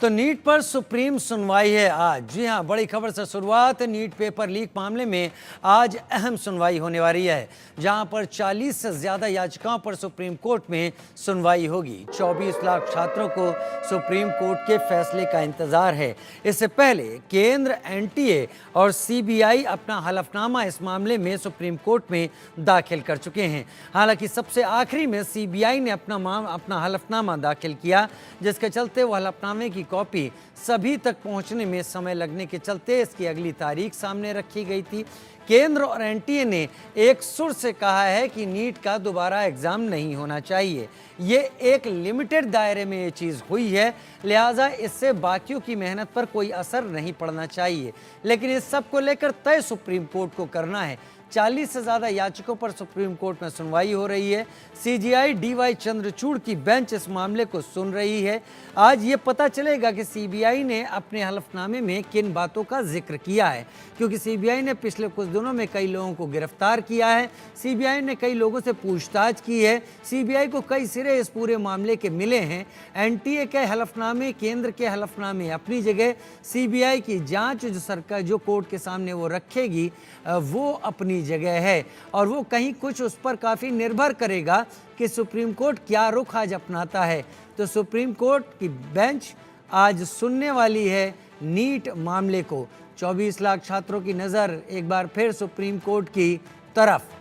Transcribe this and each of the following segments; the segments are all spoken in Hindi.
तो नीट पर सुप्रीम सुनवाई है आज। जी हां, बड़ी खबर से शुरुआत। नीट पेपर लीक मामले में आज अहम सुनवाई होने वाली है, जहां पर 40 से ज्यादा याचिकाओं पर सुप्रीम कोर्ट में सुनवाई होगी। 24 लाख छात्रों को सुप्रीम कोर्ट के फैसले का इंतजार है। इससे पहले केंद्र, एनटीए और सीबीआई अपना हलफनामा इस मामले में सुप्रीम कोर्ट में दाखिल कर चुके हैं। हालांकि सबसे आखिरी में सीबीआई ने अपना हलफनामा दाखिल किया, जिसके चलते वो हलफनामे की कॉपी सभी तक पहुंचने में समय लगने के चलते इसकी अगली तारीख सामने रखी गई थी। केंद्र और एनटीए ने एक सुर से कहा है कि नीट का दोबारा एग्जाम नहीं होना चाहिए। ये एक लिमिटेड दायरे में ये चीज़ हुई है, लिहाजा इससे बाकियों की मेहनत पर कोई असर नहीं पड़ना चाहिए। लेकिन इस सब को लेकर तय सुप्रीम कोर्ट को करना है। 40 से ज़्यादा याचिकों पर सुप्रीम कोर्ट में सुनवाई हो रही है। सीजीआई डीवाई चंद्रचूड़ की बेंच इस मामले को सुन रही है। आज ये पता चलेगा कि सीबीआई ने अपने हलफनामे में किन बातों का जिक्र किया है, क्योंकि सीबीआई ने पिछले कुछ दिनों में कई लोगों को गिरफ्तार किया है। सीबीआई ने कई लोगों से पूछताछ की है। सीबीआई को कई सिरे इस पूरे मामले के मिले हैं। एनटीए के हलफनामे, केंद्र के हलफनामे अपनी जगह, सीबीआई की जांच जो सरकार जो कोर्ट के सामने वो रखेगी वो अपनी जगह है, और वो कहीं कुछ उस पर काफ़ी निर्भर करेगा कि सुप्रीम कोर्ट क्या रुख आज अपनाता है। तो सुप्रीम कोर्ट की बेंच आज सुनने वाली है नीट मामले को। 24 लाख छात्रों की नज़र एक बार फिर सुप्रीम कोर्ट की तरफ।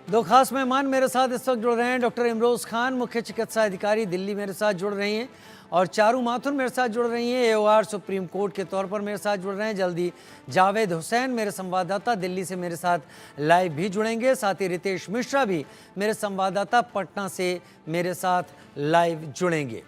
दो खास मेहमान मेरे साथ इस वक्त जुड़ रहे हैं। डॉक्टर इमरोज खान, मुख्य चिकित्सा अधिकारी दिल्ली, मेरे साथ जुड़ रही हैं, और चारू माथुर मेरे साथ जुड़ रही हैं, एओआर सुप्रीम कोर्ट के तौर पर मेरे साथ जुड़ रहे हैं। जल्दी जावेद हुसैन, मेरे संवाददाता दिल्ली से मेरे साथ लाइव भी जुड़ेंगे। साथ ही रितेश मिश्रा भी मेरे संवाददाता पटना से मेरे साथ लाइव जुड़ेंगे।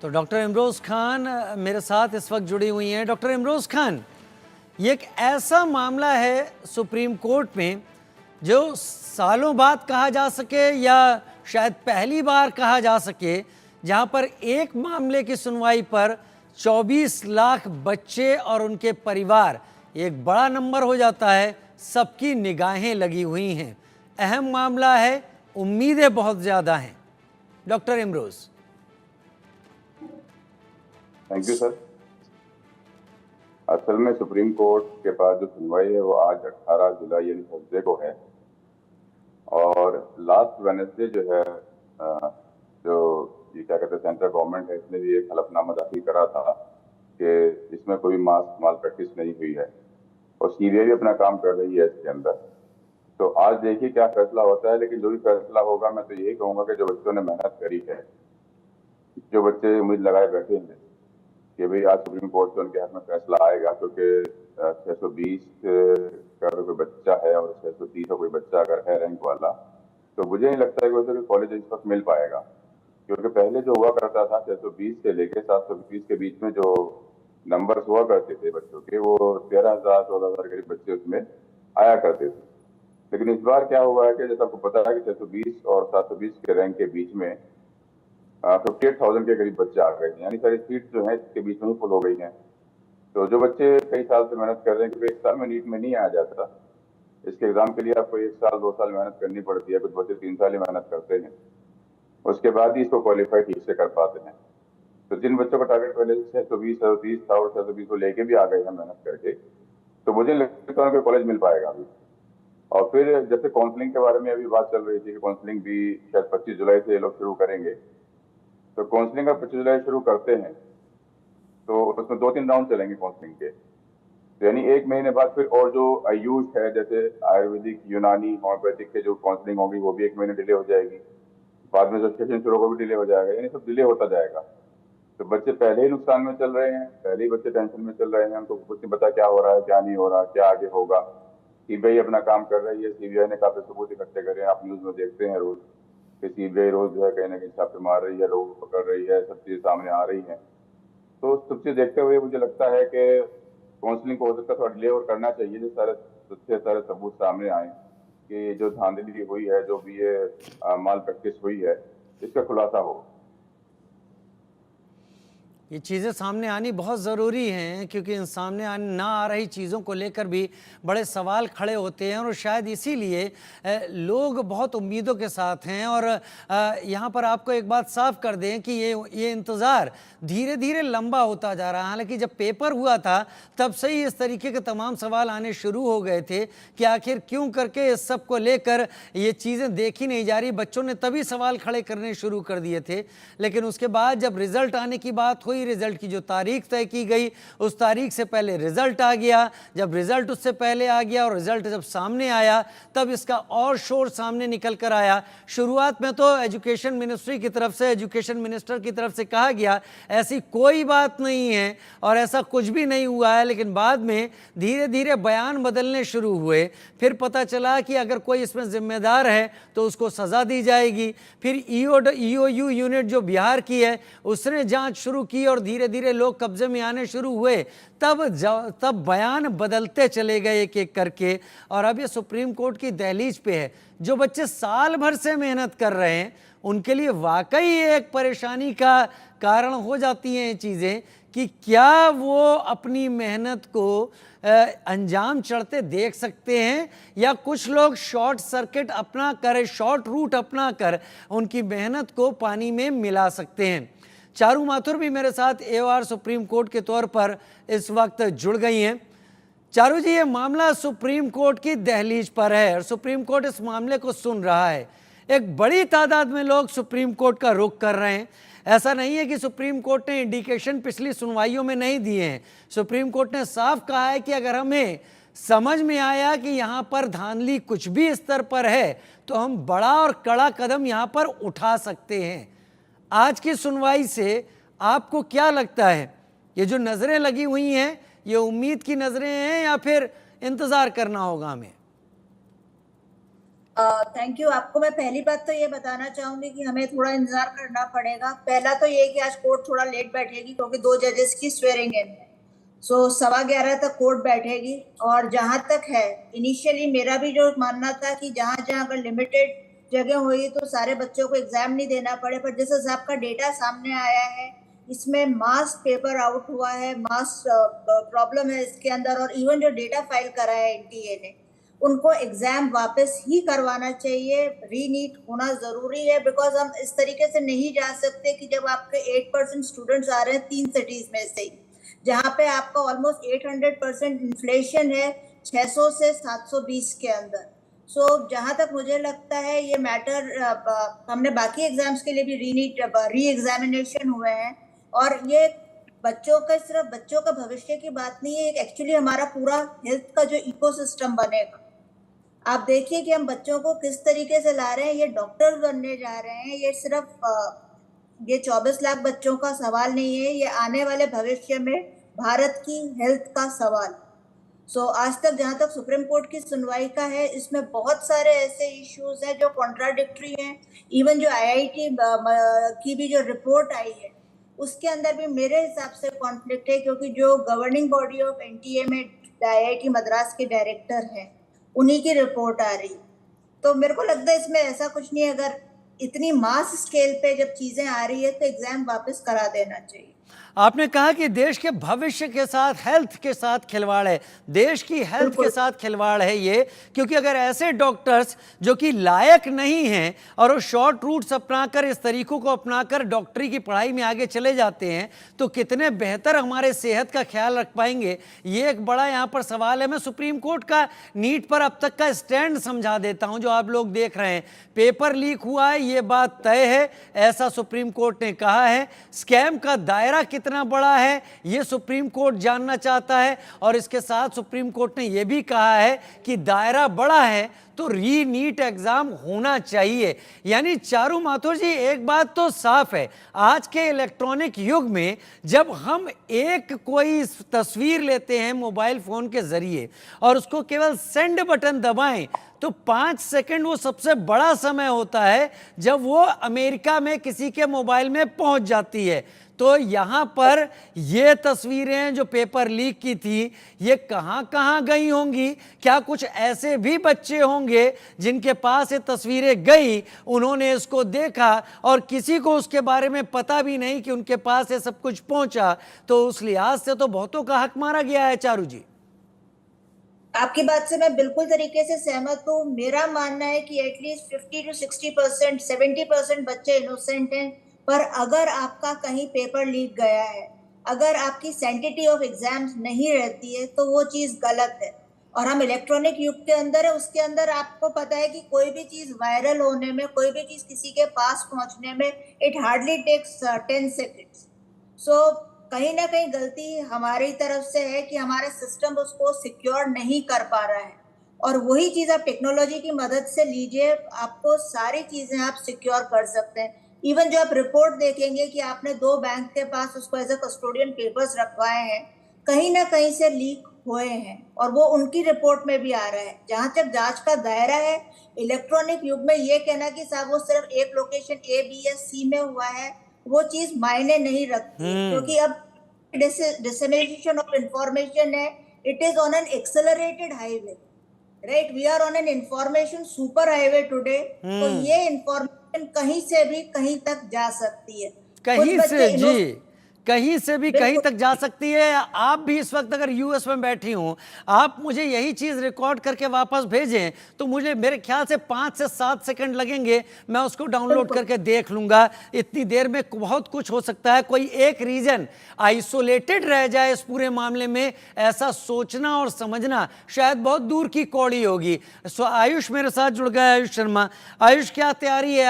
तो डॉक्टर इमरोज खान मेरे साथ इस वक्त जुड़ी हुई हैं। डॉक्टर इमरोज खान, ये एक ऐसा मामला है सुप्रीम कोर्ट में जो सालों बाद कहा जा सके, या शायद पहली बार कहा जा सके, जहां पर एक मामले की सुनवाई पर 24 लाख बच्चे और उनके परिवार एक बड़ा नंबर हो जाता है। सबकी निगाहें लगी हुई हैं। अहम मामला है, उम्मीदें बहुत ज़्यादा हैं। Doctor Imroz. Thank you sir. असल में सुप्रीम कोर्ट के पास जो सुनवाई है वो आज 18 जुलाई यानी थर्सडे को है, और लास्ट वेडनेसडे जो है जो ये क्या कहते हैं सेंट्रल गवर्नमेंट है, इसने भी एक हलफनामा दाखिल करा था कि इसमें कोई मास माल प्रैक्टिस नहीं हुई है, और सीबीआई भी अपना काम कर रही है इसके अंदर। तो आज देखिए क्या फैसला होता है, लेकिन जो भी फैसला होगा मैं तो यही कहूँगा कि जो बच्चों ने मेहनत करी है, जो बच्चे उम्मीद लगाए बैठे हैं कि भाई आज सुप्रीम कोर्ट से उनके हाथ में फैसला आएगा, क्योंकि 620 का कोई बच्चा है और 630 का कोई बच्चा अगर है रैंक वाला, तो मुझे नहीं लगता है कि उसे कॉलेज इस वक्त मिल पाएगा, क्योंकि पहले जो हुआ करता था 620 से लेकर 720 के बीच में जो नंबर हुआ करते थे बच्चों के, वो 13,000 14,000 करीब बच्चे उसमें आया करते थे। लेकिन इस बार क्या हुआ है कि जैसे आपको पता है कि 620 और 720 के रैंक के बीच में 58,000 के करीब बच्चे आ गए हैं, यानी सारी सीट जो है इसके बीच में ही फुल हो गई हैं। तो जो बच्चे कई साल से मेहनत कर रहे हैं, क्योंकि एक साल में नीट में नहीं आया जाता, इसके एग्जाम के लिए आपको 1 साल 2 साल मेहनत करनी पड़ती है, कुछ बच्चे 3 साल ही मेहनत करते हैं, उसके बाद ही इसको क्वालिफाई ठीक से कर पाते हैं। तो जिन बच्चों का टारगेट पहले 620 630 था और 620 को लेके भी आ गए हैं मेहनत करके, तो मुझे लगता है कि कॉलेज मिल पाएगा अभी। और फिर जैसे काउंसलिंग के बारे में अभी बात चल रही थी कि काउंसलिंग भी शायद 25 जुलाई से ये लोग शुरू करेंगे। तो काउंसलिंग का 25 जुलाई शुरू करते हैं तो उसमें 2-3 राउंड चलेंगे काउंसलिंग के, तो यानी 1 महीने बाद फिर और जो आयुष है, जैसे आयुर्वेदिक, यूनानी, होम्योपैथिक के जो काउंसलिंग होगी वो भी 1 महीने डिले हो जाएगी। बाद में जो सेशन शुरू होगा भी डिले हो जाएगा, यानी सब डिले होता जाएगा। तो बच्चे पहले ही नुकसान में चल रहे हैं, पहले ही बच्चे टेंशन में चल रहे हैं, उनको कुछ नहीं पता क्या हो रहा है क्या नहीं हो रहा, क्या आगे होगा। सीबीआई अपना काम कर रही है, सीबीआई ने काफी सबूत इकट्ठे करे हैं, आप न्यूज में देखते हैं रोज कि सीबीआई रोज जो है कहीं ना कहीं छापे मार रही है, लोगों को पकड़ रही है, सब चीजें सामने आ रही हैं। तो सब चीज देखते हुए मुझे लगता है कि काउंसलिंग को हो सकता है थोड़ा डिले और करना चाहिए, जो सारे तथ्य सारे सबूत सामने आए कि जो धांधली हुई है, जो भी ये माल प्रैक्टिस हुई है, इसका खुलासा हो। ये चीज़ें सामने आनी बहुत ज़रूरी हैं, क्योंकि इन सामने ना आ रही चीज़ों को लेकर भी बड़े सवाल खड़े होते हैं और शायद इसीलिए लोग बहुत उम्मीदों के साथ हैं। और यहाँ पर आपको एक बात साफ कर दें कि ये इंतज़ार धीरे धीरे लंबा होता जा रहा है। हालांकि जब पेपर हुआ था तब से ही इस तरीके के तमाम सवाल आने शुरू हो गए थे कि आखिर क्यों करके इस सब को लेकर ये चीज़ें देखी नहीं जा रही। बच्चों ने तभी सवाल खड़े करने शुरू कर दिए थे। लेकिन उसके बाद जब रिज़ल्ट आने की बात हुई, रिजल्ट की जो तारीख तय की गई उस तारीख से पहले रिजल्ट आ गया। जब रिजल्ट उससे पहले आ गया और रिजल्ट जब सामने आया तब इसका और शोर सामने निकल कर आया। शुरुआत में तो एजुकेशन मिनिस्ट्री की तरफ से, एजुकेशन मिनिस्टर की तरफ से कहा गया ऐसी कोई बात नहीं है और ऐसा कुछ भी नहीं हुआ है। लेकिन बाद में धीरे धीरे बयान बदलने शुरू हुए। फिर पता चला कि अगर कोई इसमें जिम्मेदार है तो उसको सज़ा दी जाएगी। फिर ईओयू यूनिट जो बिहार की है उसने जांच शुरू की और धीरे धीरे लोग कब्जे में आने शुरू हुए। तब बयान बदलते चले गए एक एक करके और अब ये सुप्रीम कोर्ट की दहलीज पे है। जो बच्चे साल भर से मेहनत कर रहे हैं उनके लिए वाकई एक परेशानी का कारण हो जाती हैं ये चीज़ें कि क्या वो अपनी मेहनत को अंजाम चढ़ते देख सकते हैं या कुछ लोग शॉर्ट सर्किट अपना कर, शॉर्ट रूट अपना कर उनकी मेहनत को पानी में मिला सकते हैं। चारू माथुर भी मेरे साथ एओआर सुप्रीम कोर्ट के तौर पर इस वक्त जुड़ गई हैं। चारू जी, ये मामला सुप्रीम कोर्ट की दहलीज पर है और सुप्रीम कोर्ट इस मामले को सुन रहा है। एक बड़ी तादाद में लोग सुप्रीम कोर्ट का रुख कर रहे हैं। ऐसा नहीं है कि सुप्रीम कोर्ट ने इंडिकेशन पिछली सुनवाइयों में नहीं दिए हैं। सुप्रीम कोर्ट ने साफ कहा है कि अगर हमें समझ में आया कि यहाँ पर धांधली कुछ भी स्तर पर है तो हम बड़ा और कड़ा कदम यहाँ पर उठा सकते हैं। आज की सुनवाई से आपको क्या लगता है, ये जो नज़रें लगी हुई हैं ये उम्मीद की नज़रें हैं या फिर इंतज़ार करना होगा हमें? Thank you. आपको मैं पहली बात तो ये बताना चाहूंगी कि हमें थोड़ा इंतजार करना पड़ेगा। पहला तो ये कि आज कोर्ट थोड़ा लेट बैठेगी क्योंकि 2 जजेस की स्वेरिंग इन है। 11:15 तक कोर्ट बैठेगी। और जहां तक है, इनिशियली मेरा भी जो मानना था कि जहां अगर लिमिटेड जगह हुई तो सारे बच्चों को एग्जाम नहीं देना पड़े, पर जिस हिसाब का डेटा सामने आया है इसमें मास पेपर आउट हुआ है, मास प्रॉब्लम है इसके अंदर। और इवन जो डेटा फाइल करा है एनटीए ने, उनको एग्जाम वापस ही करवाना चाहिए। रीनीट होना जरूरी है बिकॉज हम इस तरीके से नहीं जा सकते कि जब आपके 8% स्टूडेंट्स आ रहे हैं 3 सिटीज में से ही, जहाँ पे आपका ऑलमोस्ट 800% इन्फ्लेशन है 600 से 720 के अंदर। जहां तक मुझे लगता है ये मैटर, हमने बाकी एग्जाम्स के लिए भी री एग्जामिनेशन हुए हैं और ये बच्चों का, सिर्फ बच्चों का भविष्य की बात नहीं है, एक्चुअली हमारा पूरा हेल्थ का जो इकोसिस्टम बनेगा। आप देखिए कि हम बच्चों को किस तरीके से ला रहे हैं। ये डॉक्टर बनने जा रहे हैं। ये सिर्फ ये 24 लाख बच्चों का सवाल नहीं है, ये आने वाले भविष्य में भारत की हेल्थ का सवाल। आज तक जहां तक सुप्रीम कोर्ट की सुनवाई का है, इसमें बहुत सारे ऐसे इश्यूज हैं जो कॉन्ट्राडिक्टरी हैं। इवन जो आईआईटी की भी जो रिपोर्ट आई है उसके अंदर भी मेरे हिसाब से कॉन्फ्लिक्ट है, क्योंकि जो गवर्निंग बॉडी ऑफ एनटीए में आईआईटी मद्रास के डायरेक्टर हैं, उन्हीं की रिपोर्ट आ रही। तो मेरे को लगता है इसमें ऐसा कुछ नहीं है। अगर इतनी मास स्केल पे जब चीजें आ रही है तो एग्जाम वापस करा देना चाहिए। आपने कहा कि देश के भविष्य के साथ, हेल्थ के साथ खिलवाड़ है, देश की हेल्थ के साथ खिलवाड़ है ये, क्योंकि अगर ऐसे डॉक्टर्स जो कि लायक नहीं हैं और वो शॉर्ट रूट्स अपनाकर, इस तरीकों को अपनाकर डॉक्टरी की पढ़ाई में आगे चले जाते हैं तो कितने बेहतर हमारे सेहत का ख्याल रख पाएंगे, ये एक बड़ा यहाँ पर सवाल है। मैं सुप्रीम कोर्ट का नीट पर अब तक का स्टैंड समझा देता हूँ जो आप लोग देख रहे हैं। पेपर लीक हुआ है, ये बात तय है, ऐसा सुप्रीम कोर्ट ने कहा है। स्कैम का दायरा कितना बड़ा है ये सुप्रीम कोर्ट जानना चाहता है और इसके साथ सुप्रीम कोर्ट ने यह भी कहा है कि दायरा बड़ा है तो री नीट एग्जाम होना चाहिए। यानी चारू माथुर जी, एक बात तो साफ है, आज के इलेक्ट्रॉनिक युग में जब हम एक कोई तस्वीर लेते हैं मोबाइल फोन के जरिए और उसको केवल सेंड बटन दबाएं तो 5 सेकंड वो सबसे बड़ा समय होता है जब वो अमेरिका में किसी के मोबाइल में पहुंच जाती है। तो यहाँ पर ये तस्वीरें जो पेपर लीक की थी, ये कहाँ कहाँ गई होंगी? क्या कुछ ऐसे भी बच्चे होंगे जिनके पास ये तस्वीरें गई, उन्होंने इसको देखा और किसी को उसके बारे में पता भी नहीं कि उनके पास ये सब कुछ पहुंचा? तो उस लिहाज से तो बहुतों का हक मारा गया है। चारू जी, आपकी बात से मैं बिल्कुल तरीके से सहमत हूँ। मेरा मानना है कि एटलीस्ट 50 to 60%, 70% बच्चे इनोसेंट हैं। पर अगर आपका कहीं पेपर लीक गया है, अगर आपकी सैंक्टिटी ऑफ एग्जाम्स नहीं रहती है, तो वो चीज गलत है। और हम इलेक्ट्रॉनिक युग के अंदर है, उसके अंदर आपको पता है कि कोई भी चीज वायरल होने में, कोई भी चीज किसी के पास पहुंचने में इट हार्डली टेक्स 10 सेकेंड्स। सो कहीं ना कहीं गलती हमारी तरफ से है कि हमारा सिस्टम उसको सिक्योर नहीं कर पा रहा है। और वही चीज आप टेक्नोलॉजी की मदद से लीजिए, आपको सारी चीजें आप सिक्योर कर सकते हैं। इवन जो आप रिपोर्ट देखेंगे कि आपने 2 बैंक के पास उसको एज ए कस्टोडियन पेपर्स रखवाए हैं, कहीं ना कहीं से लीक हुए हैं और वो उनकी रिपोर्ट में भी आ रहा है। जहां तक जांच का दायरा है, इलेक्ट्रॉनिक युग में ये कहना कि साहब वो सिर्फ एक लोकेशन A, B या C में हुआ है, वो चीज मायने नहीं रखती, क्योंकि अब डिसेमिनेशन ऑफ इंफॉर्मेशन है, it is on an accelerated highway, right? We are on an information super highway today. तो ये इंफॉर्मेशन कहीं से भी कहीं तक जा सकती है। कहीं से जी, कहीं से भी कहीं तक जा सकती है। आप भी इस वक्त अगर यूएस में बैठी हूं, आप मुझे यही चीज रिकॉर्ड करके वापस भेजें तो मुझे मेरे ख्याल से 5 से 7 सेकंड लगेंगे, मैं उसको डाउनलोड करके देख लूंगा। इतनी देर में बहुत कुछ हो सकता है। कोई एक रीजन आइसोलेटेड रह जाए इस पूरे मामले में, ऐसा सोचना और समझना शायद बहुत दूर की कौड़ी होगी। सो आयुष मेरे साथ जुड़ गया, आयुष शर्मा। आयुष, क्या तैयारी है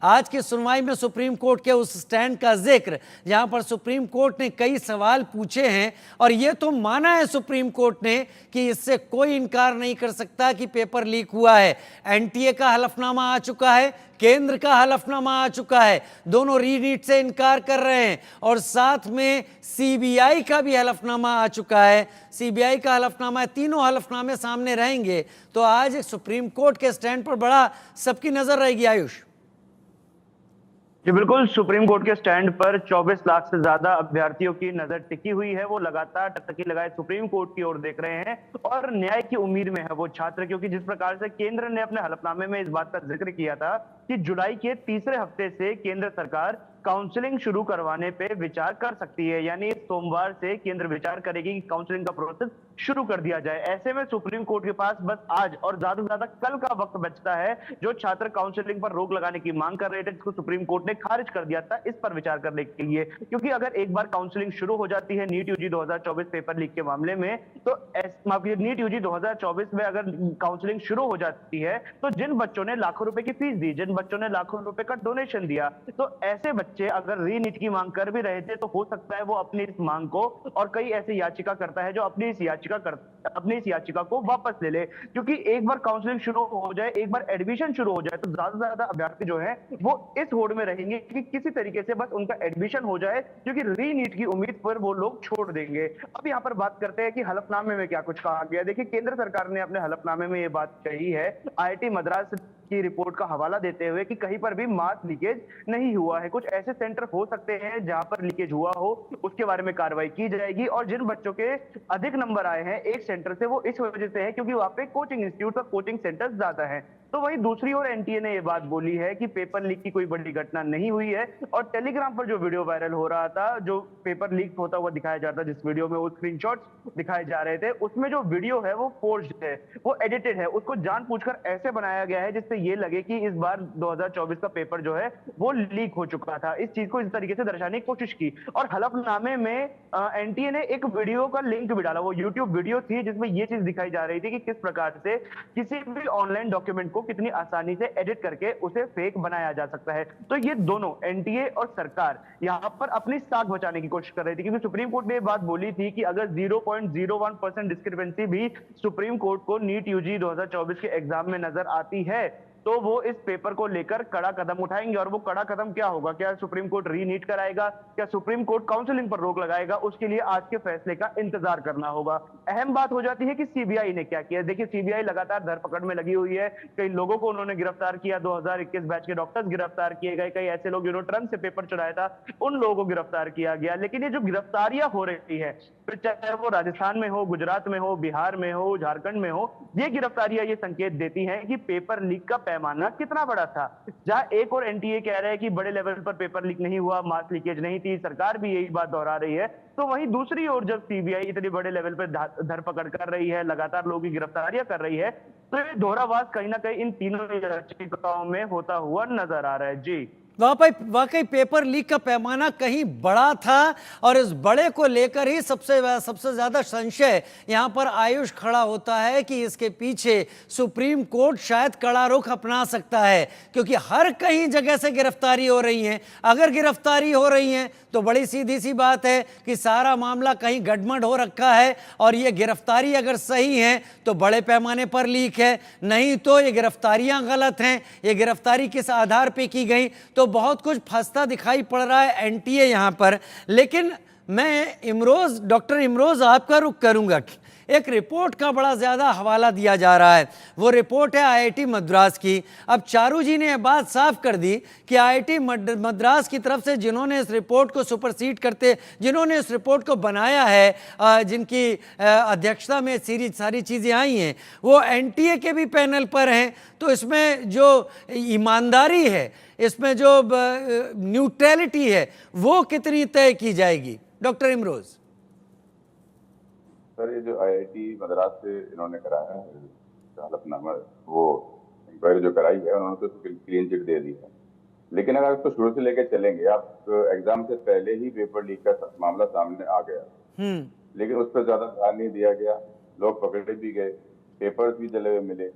आज की सुनवाई में सुप्रीम कोर्ट के उस स्टैंड का जिक्र जहां पर सुप्रीम कोर्ट ने कई सवाल पूछे हैं और यह तो माना है सुप्रीम कोर्ट ने कि इससे कोई इनकार नहीं कर सकता कि पेपर लीक हुआ है। एनटीए का हलफनामा आ चुका है, केंद्र का हलफनामा आ चुका है, दोनों रीनीट से इनकार कर रहे हैं और साथ में सीबीआई का भी हलफनामा आ चुका है। सीबीआई का हलफनामा है, तीनों हलफनामे सामने रहेंगे। तो आज सुप्रीम कोर्ट के स्टैंड पर बड़ा सबकी नजर रहेगी। आयुष जी बिल्कुल, सुप्रीम कोर्ट के स्टैंड पर 24 लाख से ज्यादा अभ्यर्थियों की नजर टिकी हुई है। वो लगातार टकटकी लगाए सुप्रीम कोर्ट की ओर देख रहे हैं और न्याय की उम्मीद में है वो छात्र, क्योंकि जिस प्रकार से केंद्र ने अपने हलफनामे में इस बात का जिक्र किया था कि जुलाई के तीसरे हफ्ते से केंद्र सरकार काउंसलिंग शुरू करवाने पे विचार कर सकती है। यानी सोमवार से केंद्र विचार करेगी कि काउंसलिंग का प्रोसेस शुरू कर दिया जाए। ऐसे में सुप्रीम कोर्ट के पास बस आज और ज्यादा से ज्यादा कल का वक्त बचता है। जो छात्र काउंसलिंग पर रोक लगाने की मांग कर रहे थे, जिसको सुप्रीम कोर्ट ने खारिज कर दिया था, इस पर विचार करने के लिए। क्योंकि अगर एक बार काउंसलिंग शुरू हो जाती है नीट यूजी 2024 पेपर लीक के मामले में, तो नीट यूजी 2024 में अगर काउंसलिंग शुरू हो जाती है तो जिन बच्चों ने लाखों रुपए की फीस दी, जिन बच्चों ने लाखों रुपए का डोनेशन दिया, तो ऐसे बच्चे अगर रीनीट की मांग कर भी रहे थे तो हो सकता है वो अपनी इस मांग को, और कई ऐसे याचिका करता है जो अपनी इस याचिका को वापस ले ले। क्योंकि एक बार काउंसलिंग शुरू हो जाए, एक बार एडमिशन शुरू हो जाए, तो ज्यादा से ज्यादा अभ्यर्थी जो है वो इस होड़ में रहेंगे कि किसी तरीके से बस उनका एडमिशन हो जाए, क्योंकि रीनीट की उम्मीद पर वो लोग छोड़ देंगे। अब यहाँ पर बात करते हैं कि हलफनामे में क्या कुछ कहा गया। देखिए, केंद्र सरकार ने अपने हलफनामे में ये बात कही है, आईआईटी मद्रास की रिपोर्ट का हवाला देते हुए, कि कहीं पर भी मास लीकेज नहीं हुआ है। कुछ ऐसे सेंटर हो सकते हैं जहां पर लीकेज हुआ हो, उसके बारे में कार्रवाई की जाएगी। और जिन बच्चों के अधिक नंबर आए हैं एक सेंटर से, वो इस वजह से है क्योंकि वहां पे कोचिंग इंस्टीट्यूट और कोचिंग सेंटर ज्यादा है। तो वहीं दूसरी ओर एनटीए ने यह बात बोली है कि पेपर लीक की कोई बड़ी घटना नहीं हुई है। और टेलीग्राम पर जो वीडियो वायरल हो रहा था, जो पेपर लीक होता हुआ दिखाया जा रहा था, जिस वीडियो में वो स्क्रीनशॉट्स दिखाए जा रहे थे, उसमें जो वीडियो है वो फोर्ज्ड है, वो एडिटेड है, उसको जानबूझकर ऐसे बनाया गया है जिससे ये लगे कि इस बार 2024 का पेपर जो है वो लीक हो चुका था। इस चीज को इस तरीके से दर्शाने की कोशिश की। और हलफनामे में एनटीए ने एक वीडियो का लिंक भी डाला। वो यूट्यूब वीडियो थी जिसमें ये चीज दिखाई जा रही थी कि किस प्रकार से किसी भी ऑनलाइन डॉक्यूमेंट को कितनी आसानी से एडिट करके उसे फेक बनाया जा सकता है। तो ये दोनों एनटीए और सरकार यहाँ पर अपनी साख बचाने की कोशिश कर रही थी, क्योंकि सुप्रीम कोर्ट ने ये बात बोली थी कि अगर 0.01% डिस्क्रिपेंसी भी सुप्रीम कोर्ट को नीट यूजी 2024 के एग्जाम में नजर आती है तो वो इस पेपर को लेकर कड़ा कदम उठाएंगे। और वो कड़ा कदम क्या होगा? क्या सुप्रीम कोर्ट रीनीट कराएगा? क्या सुप्रीम कोर्ट काउंसलिंग पर रोक लगाएगा? उसके लिए आज के फैसले का इंतजार करना होगा। अहम बात हो जाती है कि सीबीआई ने क्या किया। देखिए, सीबीआई लगातार धरपकड़ में लगी हुई है। कई लोगों को उन्होंने गिरफ्तार किया, 2021 बैच के डॉक्टर्स गिरफ्तार किए गए, कई ऐसे लोग जिन्होंने ट्रंक से पेपर चढ़ाया था उन लोगों को गिरफ्तार किया गया। लेकिन ये जो गिरफ्तारियां हो रही है, फिर चाहे वो राजस्थान में हो, गुजरात में हो, बिहार में हो, झारखंड में हो, ये गिरफ्तारियां ये संकेत देती हैं कि पेपर लीक का पैमाना कितना बड़ा था। जहां एक और एनटीए कह रहा है कि बड़े लेवल पर पेपर लीक नहीं हुआ, मास लीकेज नहीं थी, सरकार भी यही बात दोहरा रही है, तो वहीं दूसरी ओर जब सीबीआई इतनी बड़े लेवल पर धरपकड़ कर रही है, लगातार लोगों की गिरफ्तारियां कर रही है, तो ये दोहरावास कहीं ना कहीं इन तीनों याचिकाओं में होता हुआ नजर आ रहा है। जी, वाकई पेपर लीक का पैमाना कहीं बड़ा था और इस बड़े को लेकर ही सबसे ज्यादा संशय यहां पर आयुष खड़ा होता है कि इसके पीछे सुप्रीम कोर्ट शायद कड़ा रुख अपना सकता है, क्योंकि हर कहीं जगह से गिरफ्तारी हो रही है। अगर गिरफ्तारी हो रही है तो बड़ी सीधी सी बात है कि सारा मामला कहीं गड़बड़ हो रखा है, और ये गिरफ्तारी अगर सही है तो बड़े पैमाने पर लीक है, नहीं तो ये गिरफ्तारियां गलत हैं। ये गिरफ्तारी किस आधार पे की गई, तो बहुत कुछ फंसता दिखाई पड़ रहा है एनटीए यहां पर। लेकिन मैं डॉक्टर इमरोज आपका रुख करूंगा। एक रिपोर्ट का बड़ा ज़्यादा हवाला दिया जा रहा है, वो रिपोर्ट है आईआईटी मद्रास की। अब चारू जी ने यह बात साफ कर दी कि आईआईटी मद्रास की तरफ से जिन्होंने इस रिपोर्ट को सुपरसीड करते, जिन्होंने इस रिपोर्ट को बनाया है, जिनकी अध्यक्षता में सारी चीज़ें आई हैं, वो एनटीए के भी पैनल पर हैं। तो इसमें जो ईमानदारी है, इसमें जो न्यूट्रलिटी है, वो कितनी तय की जाएगी डॉक्टर इमरोज? सर, ये जो आईआईटी मद्रास से इन्होंने कराया है हलफनामा, वो इंक्वायरी जो कराई है, उन्होंने तो क्लीन चिट दे दी है। लेकिन अगर इसको शुरू से लेकर चलेंगे, आप एग्जाम से पहले ही पेपर लीक का मामला सामने आ गया, लेकिन उस पर ज्यादा ध्यान नहीं दिया गया, लोग पकड़े भी गए, पेपर्स भी जले हुए मिले।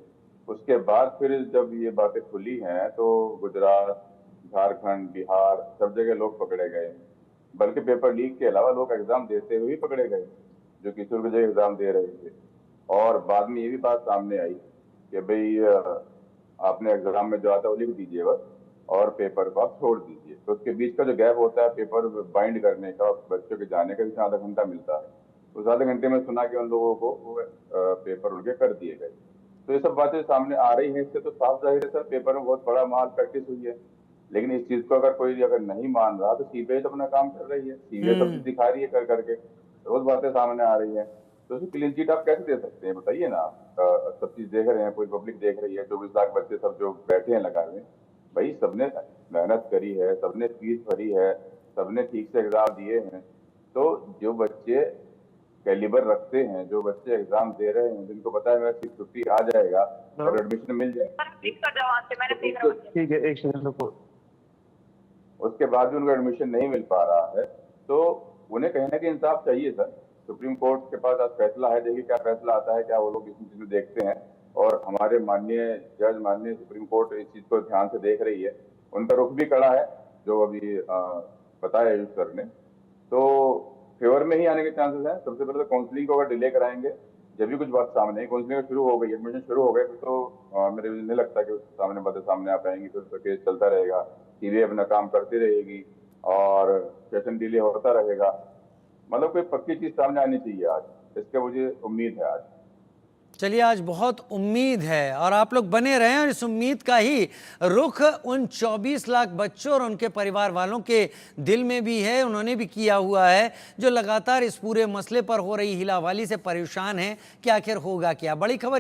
उसके बाद फिर जब ये बातें खुली हैं तो गुजरात, झारखंड, बिहार, सब जगह लोग पकड़े गए। बल्कि पेपर लीक के अलावा लोग एग्जाम देते हुए भी पकड़े गए जो किशोर के जगह एग्जाम दे रहे थे। और बाद में ये भी बात सामने आई कि भाई आपने एग्जाम में जो आता है वो लिख दीजिए बस, और पेपर को आप छोड़ दीजिए। तो उसके बीच का जो गैप होता है पेपर बाइंड करने का, बच्चों के जाने का भी आधा घंटा मिलता है, उस आधे घंटे में सुना कि उन लोगों को पेपर उनके कर दिए गए। तो ये सब बातें सामने आ रही हैं, इससे तो साफ जाहिर है सर पेपर में बहुत बड़ा माल प्रैक्टिस हुई है। लेकिन इस चीज को अगर कोई नहीं मान रहा तो सीबीआई तो अपना काम कर रही है, सीबीआई सब चीज दिखा रही है कर करके, रोज बातें सामने आ रही है। तो उसकी क्लीन चिट आप कैसे दे सकते हैं बताइए ना? आप सब चीज देख रहे हैं, पूरी पब्लिक देख रही है, 24 लाख बच्चे सब जो बैठे हैं लगा हुए, भाई सबने मेहनत करी है, सबने फीस भरी है, सबने ठीक से एग्जाम दिए हैं। तो जो बच्चे कैलिबर रखते हैं, जो बच्चे एग्जाम दे रहे हैं, जिनको पता है मेरा 650 आ जाएगा और एडमिशन मिल जाएगा, ठीक है, एक सेकंड रुको। उसके बाद भी उनको एडमिशन नहीं मिल पा रहा है, तो उन्हें कहीं ना कहीं इंसाफ चाहिए सर। सुप्रीम कोर्ट के पास आज फैसला है, देखिए क्या फैसला आता है, क्या वो लोग इस चीज में देखते हैं। और हमारे माननीय जज, माननीय सुप्रीम कोर्ट इस चीज को ध्यान से देख रही है, उनका रुख भी कड़ा है जो अभी बताया आयुष सर ने, तो फेवर में ही आने के चांसेस हैं। सबसे पहले तो काउंसलिंग को अगर डिले कराएंगे, जब भी कुछ बात सामने है, काउंसलिंग शुरू हो गई, एडमिशन शुरू हो गए, तो मेरे नहीं लगता कि सामने बातें सामने आ पाएंगी। फिर तो केस चलता रहेगा, सीबीआई अपना काम करती रहेगी और सेशन डिले होता रहेगा। मतलब कोई पक्की चीज सामने आनी चाहिए आज, इसके मुझे उम्मीद है आज। चलिए, आज बहुत उम्मीद है और आप लोग बने रहें, और इस उम्मीद का ही रुख उन 24 लाख बच्चों और उनके परिवार वालों के दिल में भी है, उन्होंने भी किया हुआ है, जो लगातार इस पूरे मसले पर हो रही हिलावाली से परेशान हैं कि आखिर होगा क्या। बड़ी खबर